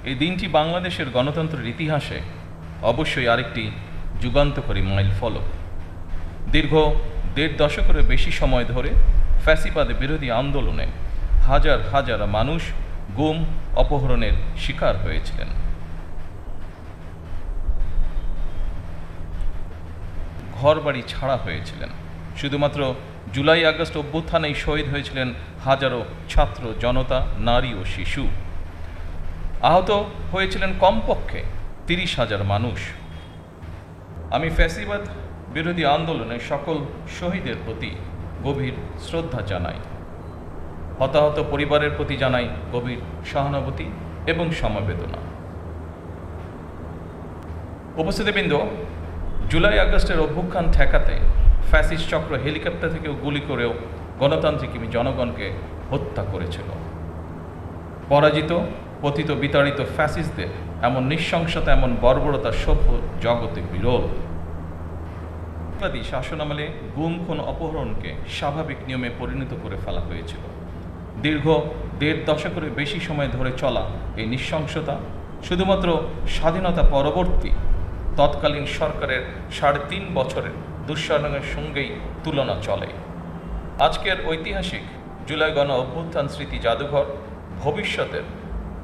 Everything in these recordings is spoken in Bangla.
এই দিনটি বাংলাদেশের গণতন্ত্রের ইতিহাসে অবশ্যই আরেকটি যুগান্তকারী মাইল ফলক। দীর্ঘ ১.৫ দশকেরও বেশি সময় ধরে ফ্যাসিবাদ বিরোধী আন্দোলনে হাজার হাজার মানুষ গুম অপহরণের শিকার হয়েছিলেন। ঘরবাড়ি ছাড়া হয়েছিলেন। শুধুমাত্র জুলাই আগস্ট অভ্যুত্থানেই শহীদ হয়েছিলেন হাজারো ছাত্র জনতা, নারী ও শিশু। আহত হয়েছিলেন কমপক্ষে ৩০,০০০ মানুষ। আমি ফ্যাসিবাদ বিরোধী আন্দোলনের সকল শহীদের প্রতি গভীর শ্রদ্ধা জানাই। হতাহত পরিবারের প্রতি জানাই গভীর সহানুভূতি এবং সমবেদনা। উপস্থিতিবৃন্দ, জুলাই আগস্টের অভ্যুত্থান ঠেকাতে ফ্যাসিস্ট চক্র হেলিকপ্টার থেকেও গুলি করেও গণতান্ত্রিক জনগণকে হত্যা করেছিল। পরাজিত, পতিত, বিতাড়িত ফ্যাসিস্টদের এমন নৃশংসতা, এমন বর্বরতা সভ্য জগতে বিরল। শাসনামলে গুম, খুন, অপহরণকে স্বাভাবিক নিয়মে পরিণত করে ফেলা হয়েছিল। দীর্ঘ ১.৫ দশকের বেশি সময় ধরে চলা এই নৃশংসতা শুধুমাত্র স্বাধীনতা পরবর্তী তৎকালীন সরকারের ৩.৫ বছরের দুঃশাসনের সঙ্গেই তুলনা চলে। আজকের ঐতিহাসিক জুলাই গণ অভ্যুত্থান স্মৃতি জাদুঘর ভবিষ্যতের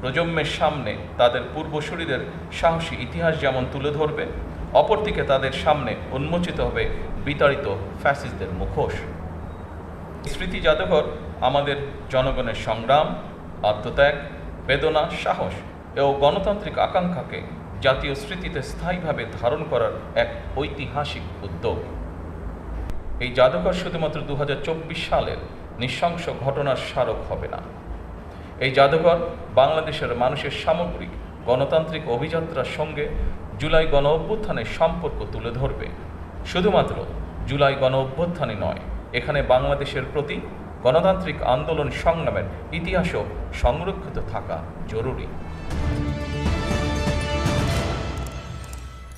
প্রজন্মের সামনে তাদের পূর্বসূরিদের সাহসী ইতিহাস যেমন তুলে ধরবে, অপরদিকে তাদের সামনে উন্মোচিত হবে বিতাড়িত ফ্যাসিস্টদের মুখোশ। স্মৃতি জাদুঘর আমাদের জনগণের সংগ্রাম, আত্মত্যাগ, বেদনা, সাহস ও গণতান্ত্রিক আকাঙ্ক্ষাকে জাতীয় স্মৃতিতে স্থায়ীভাবে ধারণ করার এক ঐতিহাসিক উদ্যোগ। এই জাদুঘর শুধুমাত্র ২০২৪ সালের নৃশংস ঘটনার স্মারক হবে না। এই জাদুঘর বাংলাদেশের মানুষের সামগ্রিক গণতান্ত্রিক অভিযাত্রার সঙ্গে জুলাই গণ অভ্যুত্থানের সম্পর্ক তুলে ধরবে। শুধুমাত্র জুলাই গণ অভ্যুত্থানই নয়, এখানে বাংলাদেশের প্রতি গণতান্ত্রিক আন্দোলন সংগ্রামের ইতিহাসও সংরক্ষিত থাকা জরুরি।